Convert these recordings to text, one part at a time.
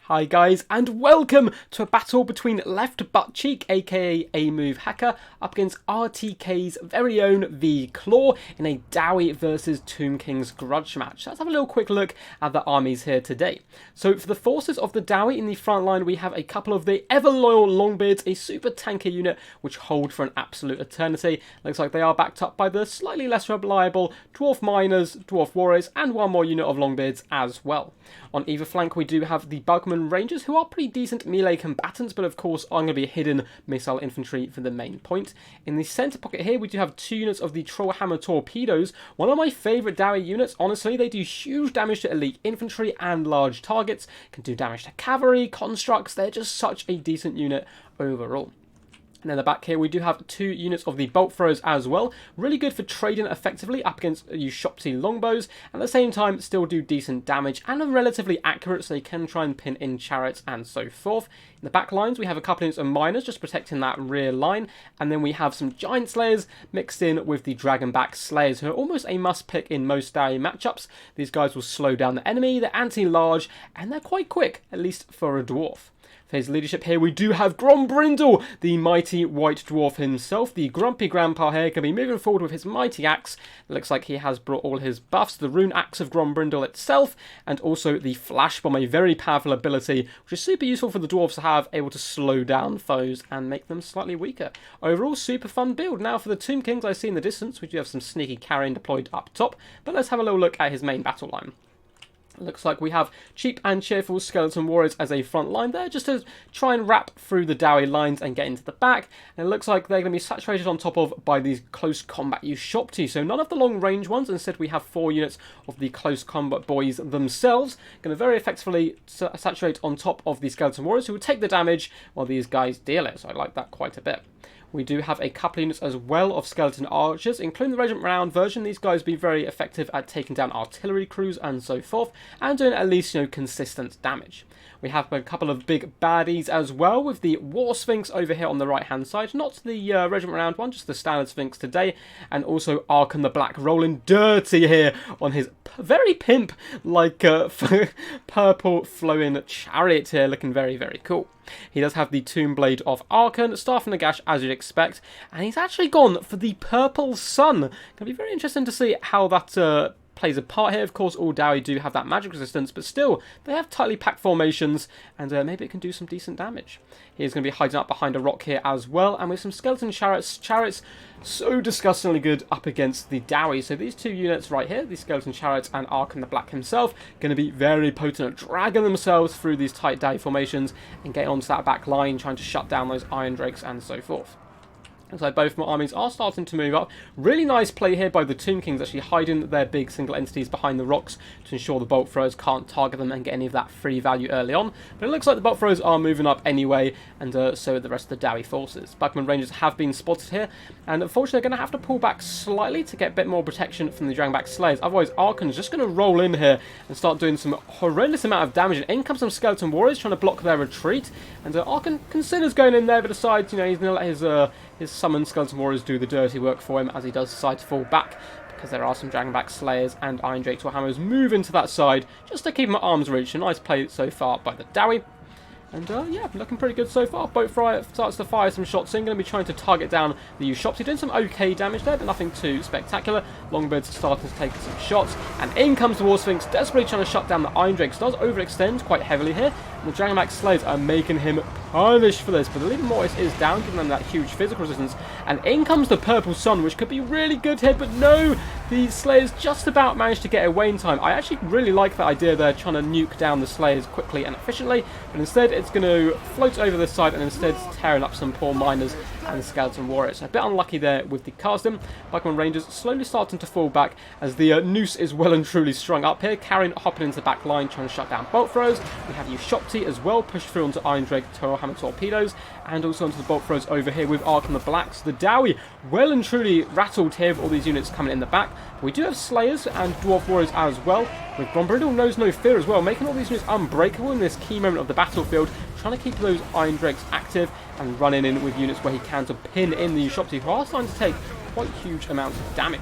Hi guys, and welcome to a battle between Left Butt Cheek, aka A-Move Hacker, up against RTK's very own V Claw in a Dowie versus Tomb King's Grudge match. Let's have a little quick look at the armies here today. So for the forces of the Dowie in the front line, we have a couple of the ever-loyal Longbeards, a super tanky unit which hold for an absolute eternity. Looks like they are backed up by the slightly less reliable Dwarf Miners, Dwarf Warriors, and one more unit of Longbeards as well. On either flank, we do have the Bugman Rangers, who are pretty decent melee combatants, but of course are going to be hidden missile infantry for the main point. In the centre pocket here, we do have two units of the Trollhammer Torpedoes, one of my favourite Dowie units. Honestly, they do huge damage to elite infantry and large targets, can do damage to cavalry, constructs. They're just such a decent unit overall. And in the back here, we do have two units of the bolt throwers as well. Really good for trading effectively up against Ushopti longbows. At the same time, still do decent damage and are relatively accurate, so they can try and pin in chariots and so forth. In the back lines, we have a couple of units of miners just protecting that rear line. And then we have some giant slayers mixed in with the dragonback slayers, who are almost a must pick in most Dowie matchups. These guys will slow down the enemy, they're anti-large, and they're quite quick, at least for a dwarf. For his leadership here, we do have Grombrindle, the mighty white dwarf himself. The grumpy grandpa here can be moving forward with his mighty axe. It looks like he has brought all his buffs, the rune axe of Grombrindle itself, and also the flash bomb, a very powerful ability, which is super useful for the dwarves to have, able to slow down foes and make them slightly weaker. Overall, super fun build. Now for the Tomb Kings, I see in the distance, we do have some sneaky carrion deployed up top, but let's have a little look at his main battle line. Looks like we have cheap and cheerful skeleton warriors as a front line there, just to try and wrap through the Dowie lines and get into the back. And it looks like they're going to be saturated on top of by these close combat Ushopti. So none of the long range ones. Instead, we have 4 units of the close combat boys themselves, going to very effectively saturate on top of the skeleton warriors, who will take the damage while these guys deal it. So I like that quite a bit. We do have a couple of units as well of skeleton archers, including the regiment round version. These guys be very effective at taking down artillery crews and so forth, and doing at least, consistent damage. We have a couple of big baddies as well, with the War Sphinx over here on the right hand side, not the regiment round one, just the standard Sphinx today, and also Arkan the Black rolling dirty here on his very pimp like purple flowing chariot here, looking very, very cool. He does have the Tomb Blade of Arkan, Staff and Nagash as you'd expect, and he's actually gone for the Purple Sun. Going to be very interesting to see how that plays a part here. Of course, all Dowie do have that magic resistance, but still, they have tightly packed formations, and maybe it can do some decent damage. He's going to be hiding up behind a rock here as well, and with some skeleton chariots so disgustingly good up against the Dowie. So these two units right here, the skeleton chariots and Arkan the Black himself, going to be very potent at dragging themselves through these tight Dowie formations and getting onto that back line, trying to shut down those iron drakes and so forth. So both my armies are starting to move up. Really nice play here by the Tomb Kings, actually hiding their big single entities behind the rocks to ensure the bolt throwers can't target them and get any of that free value early on. But it looks like the bolt throwers are moving up anyway, and so are the rest of the Dowie forces. Bugman Rangers have been spotted here, and unfortunately they're going to have to pull back slightly to get a bit more protection from the Dragonback Slayers. Otherwise, Arkan's just going to roll in here and start doing some horrendous amount of damage. And in comes some Skeleton Warriors trying to block their retreat, and Arkan considers going in there, but decides, he's going to let his summoned Skeleton Warriors do the dirty work for him, as he does decide to fall back, because there are some Dragonback Slayers and Iron Drake Warhammers move into that side just to keep him at arm's reach. A nice play so far by the Dowie. And yeah, looking pretty good so far. Boat Fryer starts to fire some shots in, going to be trying to target down the Ushopti, doing some okay damage there, but nothing too spectacular. Longbeard's starting to take some shots, and in comes the War Sphinx, desperately trying to shut down the Iron Drakes. Does overextend quite heavily here, and the Dragonback Slayers are making him punished for this, but the Leader Mortis is down, giving them that huge physical resistance, and in comes the Purple Sun, which could be really good here, but no, the Slayers just about managed to get away in time. I actually really like that idea there, trying to nuke down the Slayers quickly and efficiently, but instead it's going to float over this side and instead tearing up some poor miners and skeleton warriors. A bit unlucky there with the casting. Bugman Rangers slowly starting to fall back as the noose is well and truly strung up here. Carrion hopping into the back line trying to shut down bolt throws. We have Ushopti as well pushed through onto Iron Drake Trollhammer Torpedoes, and also onto the bolt throws over here with Arkan the Blacks. The Dowie well and truly rattled here with all these units coming in the back. We do have Slayers and Dwarf Warriors as well, with Grombrindle knows no fear as well, making all these units unbreakable in this key moment of the battlefield, trying to keep those Iron Drakes active and running in with units where he can to pin in the Ushopti, who are starting to take quite huge amounts of damage.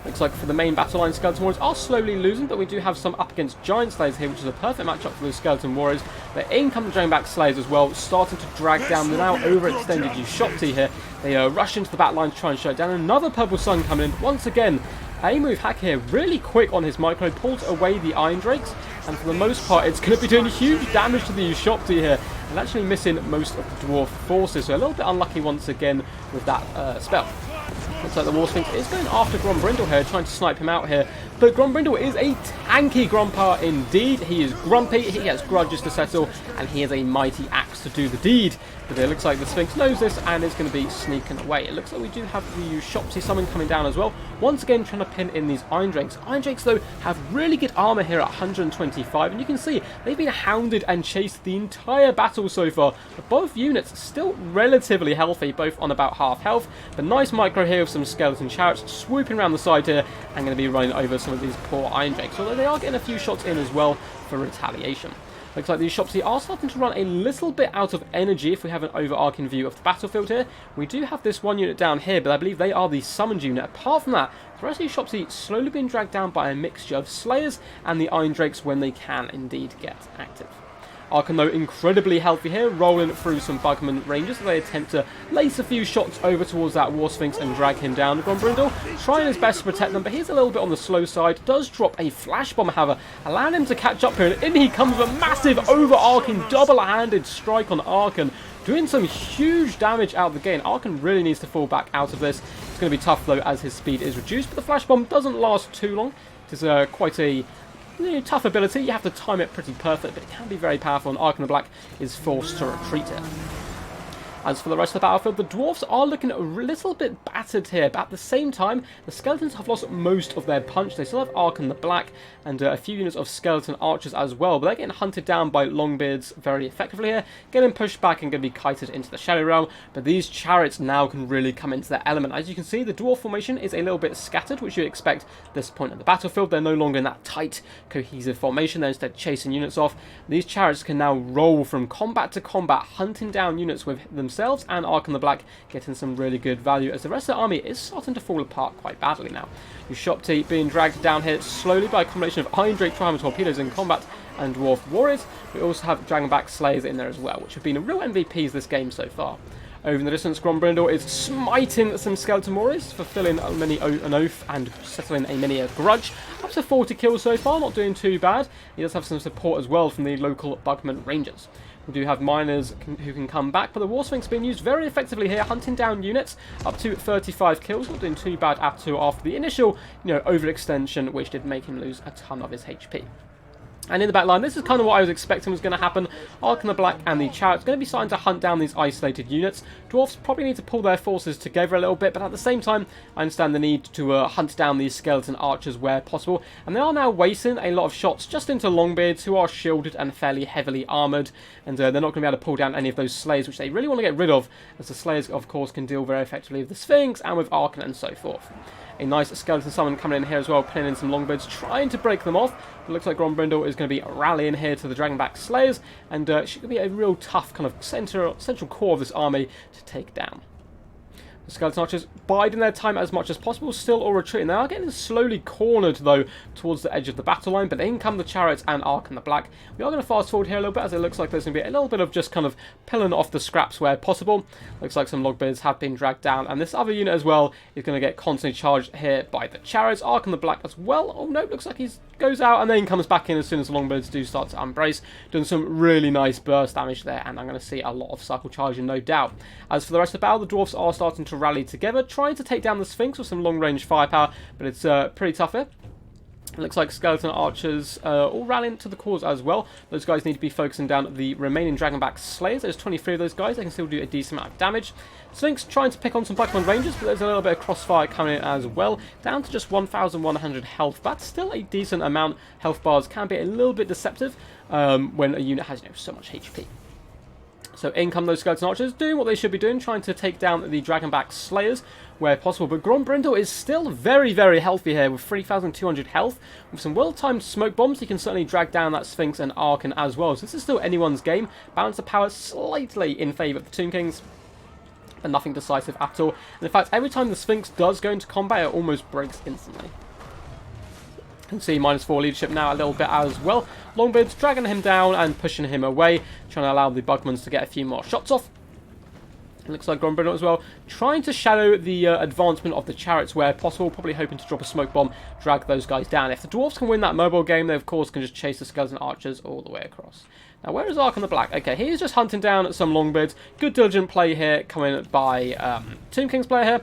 Looks like for the main battle line, Skeleton Warriors are slowly losing, but we do have some up against Giant Slayers here, which is a perfect matchup for the Skeleton Warriors. But in come the Dragonback Slayers as well, starting to drag down the now overextended Ushopti here. They rush into the back line to try and shut it down. Another Purple Sun coming in once again. A-move hack here, really quick on his micro, pulls away the Iron Drakes, and for the most part it's going to be doing huge damage to the Ushopti here, and actually missing most of the Dwarf forces, so a little bit unlucky once again with that spell. Looks like the War Sphinx is going after Grombrindle here, trying to snipe him out here. But Grombrindle is a tanky Grampa indeed. He is grumpy, he has grudges to settle, and he has a mighty axe to do the deed. But it looks like the Sphinx knows this and is going to be sneaking away. It looks like we do have the Ushopti summon coming down as well. Once again trying to pin in these Iron Drakes. Iron Drakes though have really good armor here at 125, and you can see they've been hounded and chased the entire battle so far. But both units still relatively healthy, both on about half health. But nice micro here with some Skeleton Chariots swooping around the side here and going to be running over some of these poor Iron Drakes, although they are getting a few shots in as well for retaliation. Looks like these Ushopti are starting to run a little bit out of energy if we have an overarching view of the battlefield here. We do have this one unit down here, but I believe they are the summoned unit. Apart from that, the rest of these Ushopti slowly being dragged down by a mixture of Slayers and the Iron Drakes when they can indeed get active. Archon though incredibly healthy here, rolling through some Bugman Rangers as they attempt to lace a few shots over towards that War Sphinx and drag him down. Grombrindle trying his best to protect them, but he's a little bit on the slow side. Does drop a Flash Bomb, however, allowing him to catch up here, and in he comes with a massive overarching double-handed strike on Archon, doing some huge damage out of the gate. Archon really needs to fall back out of this. It's going to be tough though as his speed is reduced, but the Flash Bomb doesn't last too long. It is quite a tough ability. You have to time it pretty perfect, but it can be very powerful, and Archon the Black is forced to retreat here. As for the rest of the battlefield, the Dwarfs are looking a little bit battered here, but at the same time, the Skeletons have lost most of their punch. They still have Archon the Black and a few units of Skeleton Archers as well, but they're getting hunted down by Longbeards very effectively here, getting pushed back and going to be kited into the Shadow Realm, but these Chariots now can really come into their element. As you can see, the Dwarf formation is a little bit scattered, which you expect at this point of the battlefield. They're no longer in that tight, cohesive formation. They're instead chasing units off. These Chariots can now roll from combat to combat, hunting down units with themselves, and Archon the Black getting some really good value as the rest of the army is starting to fall apart quite badly now. Ushopti being dragged down here slowly by a combination of Iron Drake Trihammer Torpedoes in combat and Dwarf Warriors. We also have Dragonback Slayers in there as well, which have been real MVPs this game so far. Over in the distance, Grombrindle is smiting some Skeleton Warriors, fulfilling an oath and settling a mini grudge. Up to 40 kills so far, not doing too bad. He does have some support as well from the local Bugman Rangers. We do have miners who can come back, but the War Sphinx being used very effectively here, hunting down units up to 35 kills, not doing too bad after the initial, overextension, which did make him lose a ton of his HP. And in the back line, this is kind of what I was expecting was going to happen. Archon the Black and the Chariots going to be starting to hunt down these isolated units. Dwarfs probably need to pull their forces together a little bit, but at the same time, I understand the need to hunt down these Skeleton Archers where possible. And they are now wasting a lot of shots just into Longbeards, who are shielded and fairly heavily armoured. And they're not going to be able to pull down any of those Slayers, which they really want to get rid of, as the Slayers, of course, can deal very effectively with the Sphinx and with Archon and so forth. A nice Skeleton Summon coming in here as well, pinning in some Longbeards, trying to break them off. It looks like Grombrindle is going to be rallying here to the Dragonback Slayers, and she's going to be a real tough kind of central core of this army to take down. The Skeleton Archers biding their time as much as possible, still all retreating. They are getting slowly cornered, though, towards the edge of the battle line, but in come the Chariots and Archon the Black. We are going to fast forward here a little bit, as it looks like there's going to be a little bit of just kind of pulling off the scraps where possible. Looks like some Logbeards have been dragged down, and this other unit as well is going to get constantly charged here by the Chariots. Archon the Black as well. Oh no, looks like he goes out and then comes back in as soon as the Longbeards do start to unbrace, doing some really nice burst damage there, and I'm going to see a lot of cycle charging, no doubt. As for the rest of the battle, the Dwarfs are starting to rally together, trying to take down the Sphinx with some long-range firepower, but it's pretty tough here. It looks like Skeleton Archers all rallying to the cause as well. Those guys need to be focusing down the remaining Dragonback Slayers. There's 23 of those guys. They can still do a decent amount of damage. Sphinx trying to pick on some Pokemon Rangers, but there's a little bit of crossfire coming in as well. Down to just 1,100 health. That's still a decent amount. Health bars can be a little bit deceptive when a unit has so much HP. So in come those Skeleton Archers, doing what they should be doing, trying to take down the Dragonback Slayers where possible. But Grombrindle is still very, very healthy here with 3,200 health. With some well-timed smoke bombs, he can certainly drag down that Sphinx and Archon as well. So this is still anyone's game. Balance of power slightly in favour of the Tomb Kings. but nothing decisive at all. And in fact, every time the Sphinx does go into combat, it almost breaks instantly. You can see -4 leadership now a little bit as well. Longbeard's dragging him down and pushing him away, trying to allow the Bugmans to get a few more shots off. It looks like Grampa as well, trying to shadow the advancement of the chariots where possible, probably hoping to drop a smoke bomb, drag those guys down. If the Dwarfs can win that mobile game, they of course can just chase the skeleton archers all the way across. Now, where is Archon the Black? Okay, he's just hunting down some Longbeards. Good diligent play here, coming by Tomb King's player here.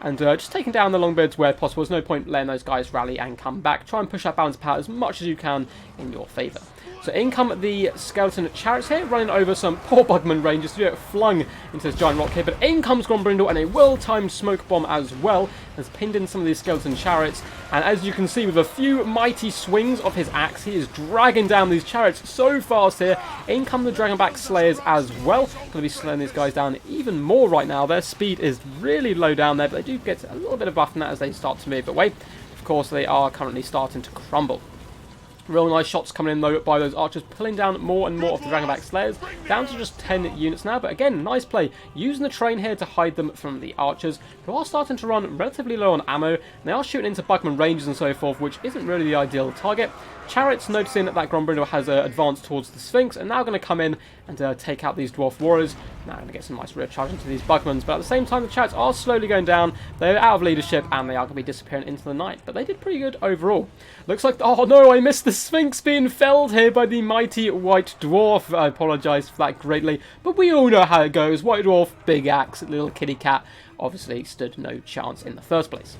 And just taking down the Longbeards where possible. There's no point letting those guys rally and come back. Try and push that balance of power as much as you can in your favour. So in come the skeleton chariots here, running over some poor Bugman rangers to get flung into this giant rock here. But in comes Grombrindle, and a well-timed smoke bomb as well has pinned in some of these skeleton chariots. And as you can see, with a few mighty swings of his axe, he is dragging down these chariots so fast here. In come the Dragonback Slayers as well. Going to be slowing these guys down even more right now. Their speed is really low down there, but they do get a little bit of buff from that as they start to move away. Of course, they are currently starting to crumble. Real nice shots coming in though by those archers, pulling down more and more of the Dragonback Slayers, down to just 10 units now. But again, nice play, using the train here to hide them from the archers, who are starting to run relatively low on ammo, and they are shooting into Bugman Rangers and so forth, which isn't really the ideal target. Chariots noticing that Grombrindle has advanced towards the Sphinx, and now going to come in and take out these Dwarf Warriors. Now going to get some nice rear charge into these Bugmans, but at the same time the Chariots are slowly going down. They're out of leadership, and they are going to be disappearing into the night, but they did pretty good overall. Looks like, oh no, I missed the Sphinx being felled here by the mighty White Dwarf. I apologise for that greatly, but we all know how it goes. White Dwarf, big axe, little kitty cat, obviously stood no chance in the first place.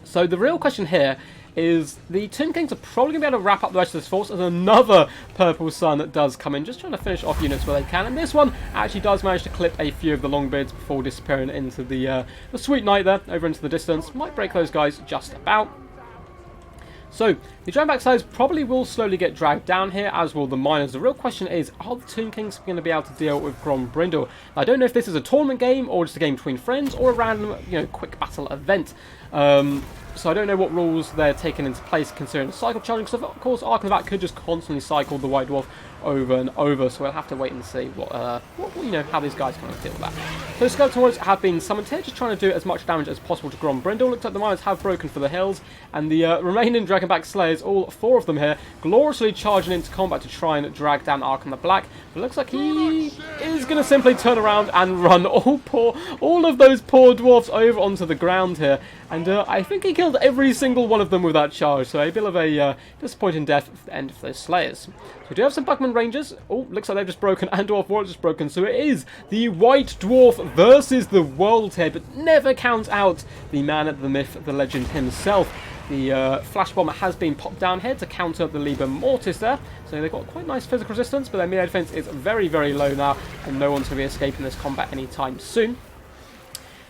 So the real question here is the Tomb Kings are probably going to be able to wrap up the rest of this force as another Purple Sun that does come in, just trying to finish off units where they can. And this one actually does manage to clip a few of the Longbeards before disappearing into the sweet night there, over into the distance. Might break those guys just about. So, the Dragonback Slayers probably will slowly get dragged down here, as will the Miners. The real question is, are the Tomb Kings going to be able to deal with Grombrindle? I don't know if this is a tournament game, or just a game between friends, or a random, quick battle event. So I don't know what rules they're taking into place considering the cycle charging, because of course Archon the Black could just constantly cycle the White Dwarf over and over, so we'll have to wait and see how these guys kind of deal with that. So Skeleton Warriors have been summoned here, just trying to do as much damage as possible to Grombrindle. Looks like the Miners have broken for the hills, and the remaining Dragonback Slayers, all 4 of them here, gloriously charging into combat to try and drag down Archon the Black. But it looks like he is going to simply turn around and run all of those poor dwarfs over onto the ground here, and I think he killed every single one of them with that charge, so a bit of a disappointing death at the end of those Slayers. So we do have some Bugman Rangers. Oh, looks like they've just broken, and Dwarf Warriors just broken, so it is the White Dwarf versus the world here, but never count out the man, the myth, the legend himself. The flash bomb has been popped down here to counter the Liber Mortis there, so they've got quite nice physical resistance, but their melee defense is very, very low now, and no one's going to be escaping this combat anytime soon.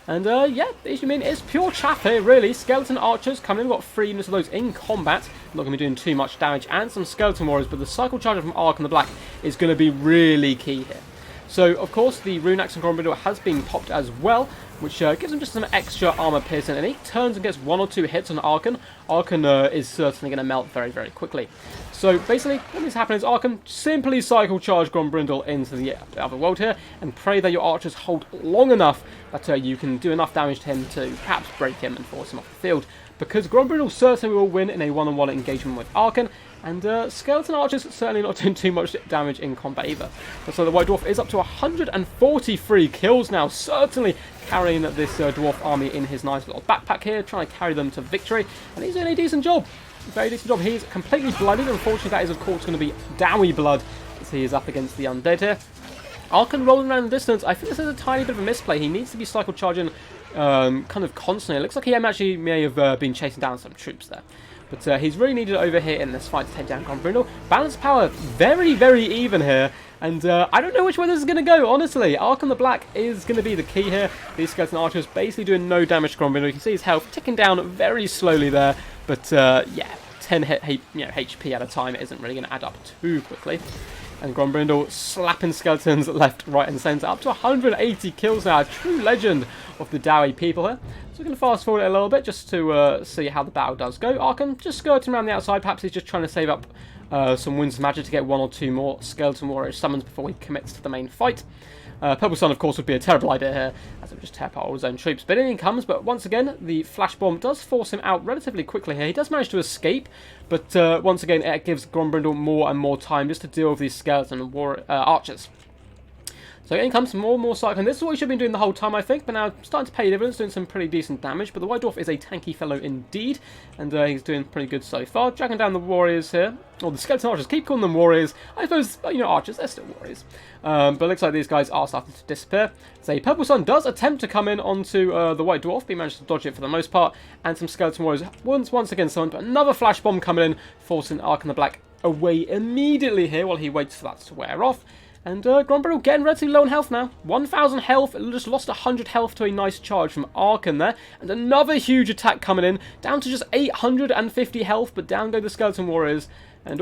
And yeah, it's pure chaff here, really. Skeleton archers coming in. We've got 3 units of those in combat. Not going to be doing too much damage. And some skeleton warriors, but the cycle charger from Archon the Black is going to be really key here. So, of course, the Rune Axe and Grombrindle has been popped as well, which gives him just some extra armor piercing. And he turns and gets 1 or 2 hits on Archon. Archon is certainly going to melt very, very quickly. So, basically, what needs to happen is Archon simply cycle charge Grombrindle into the other world here, and pray that your archers hold long enough that you can do enough damage to him to perhaps break him and force him off the field. Because Grombrindle certainly will win in a one-on-one engagement with Archon, and Skeleton Archers certainly not doing too much damage in combat either. So the White Dwarf is up to 143 kills now, certainly carrying this Dwarf army in his nice little backpack here, trying to carry them to victory, and he's doing a decent job. Very decent job. He's completely blooded. Unfortunately, that is, of course, going to be Dowie blood as he is up against the undead here. Archon rolling around the distance. I think this is a tiny bit of a misplay. He needs to be cycle charging kind of constantly. It looks like he actually may have been chasing down some troops there. But he's really needed over here in this fight to take down Grombrindle. Balance power very, very even here. And I don't know which way this is going to go, honestly. Archon the Black is going to be the key here. These skeleton archers basically doing no damage to Grombrindle. You can see his health ticking down very slowly there. But yeah, 10 HP at a time isn't really going to add up too quickly. And Grombrindle slapping skeletons left, right and centre. Up to 180 kills now. A true legend of the Dowie people here. So we're going to fast forward it a little bit just to see how the battle does go. Archon just skirting around the outside. Perhaps he's just trying to save up some Winds of Magic to get 1 or 2 more Skeleton Warrior summons before he commits to the main fight. Purple Sun, of course, would be a terrible idea here, as it would just tear apart all his own troops. But in he comes, but once again, the Flash Bomb does force him out relatively quickly here. He does manage to escape, but once again, it gives Grombrindle more and more time just to deal with these skeleton archers. So in comes more and more cycling. This is what he should have been doing the whole time, I think, but now starting to pay dividends, doing some pretty decent damage. But the White Dwarf is a tanky fellow indeed, and he's doing pretty good so far. Dragging down the warriors here, or the skeleton archers. Keep calling them warriors. I suppose, you know, archers, they're still warriors. But it looks like these guys are starting to disappear. So Purple Sun does attempt to come in onto the White Dwarf, but he managed to dodge it for the most part. And some skeleton warriors once again summoned, but another flash bomb coming in, forcing Ark in the Black away immediately here while he waits for that to wear off. And Grombrindle getting relatively low on health now. 1,000 health, just lost 100 health to a nice charge from Arkan there. And another huge attack coming in, down to just 850 health, but down go the Skeleton Warriors. And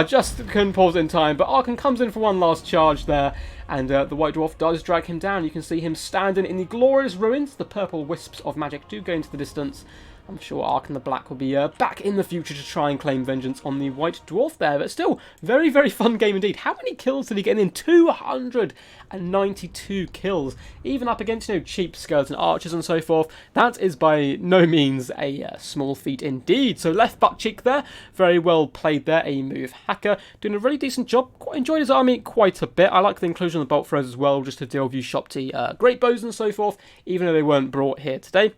just couldn't pause it in time, but Arkan comes in for one last charge there. And the White Dwarf does drag him down. You can see him standing in the glorious ruins. The purple wisps of magic do go into the distance. I'm sure Ark and the Black will be back in the future to try and claim vengeance on the White Dwarf there. But still, very, very fun game indeed. How many kills did he get in? 292 kills. Even up against, you know, cheap skeleton archers and so forth. That is by no means a small feat indeed. So left butt cheek there. Very well played there. A move hacker. Doing a really decent job. Quite enjoyed his army quite a bit. I like the inclusion of the bolt throws as well, just to deal with you shopty great bows and so forth, even though they weren't brought here today.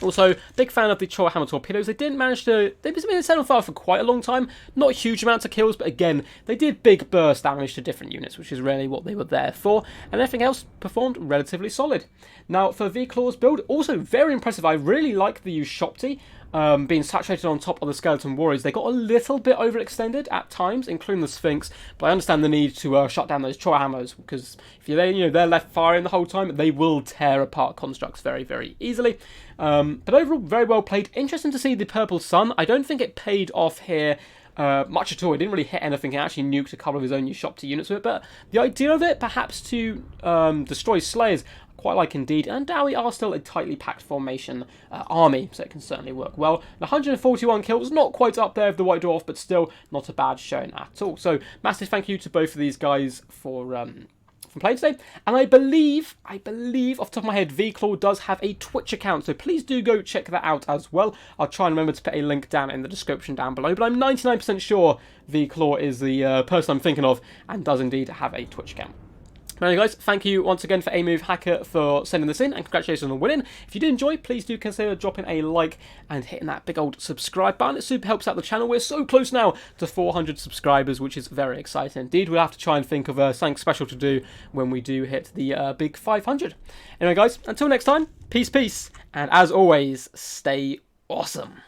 Also, big fan of the Warhammer torpedoes. They didn't manage to... They've been set on fire for quite a long time. Not huge amounts of kills, but again, they did big burst damage to different units, which is really what they were there for. And everything else performed relatively solid. Now, for V-Claw's build, also very impressive. I really like the use Shopti. Being saturated on top of the Skeleton Warriors. They got a little bit overextended at times, including the Sphinx, but I understand the need to shut down those Warhammers, because if they're left firing the whole time, they will tear apart constructs very, very easily. But overall, very well played. Interesting to see the Purple Sun. I don't think it paid off here much at all. It didn't really hit anything. It actually nuked a couple of his own new Shopti units with it, but the idea of it, perhaps to destroy Slayers, quite like indeed, and Dowie are still a tightly packed formation army, so it can certainly work well. 141 kills, not quite up there with the White Dwarf, but still not a bad showing at all. So massive thank you to both of these guys for playing today. And I believe off the top of my head, V-Claw does have a Twitch account, so please do go check that out as well. I'll try and remember to put a link down in the description down below, but I'm 99% sure V-Claw is the person I'm thinking of and does indeed have a Twitch account. Anyway guys, thank you once again for A Move Hacker for sending this in, and congratulations on winning. If you did enjoy, please do consider dropping a like and hitting that big old subscribe button. It super helps out the channel. We're so close now to 400 subscribers, which is very exciting indeed. We'll have to try and think of something special to do when we do hit the big 500. Anyway guys, until next time, peace, and as always, stay awesome.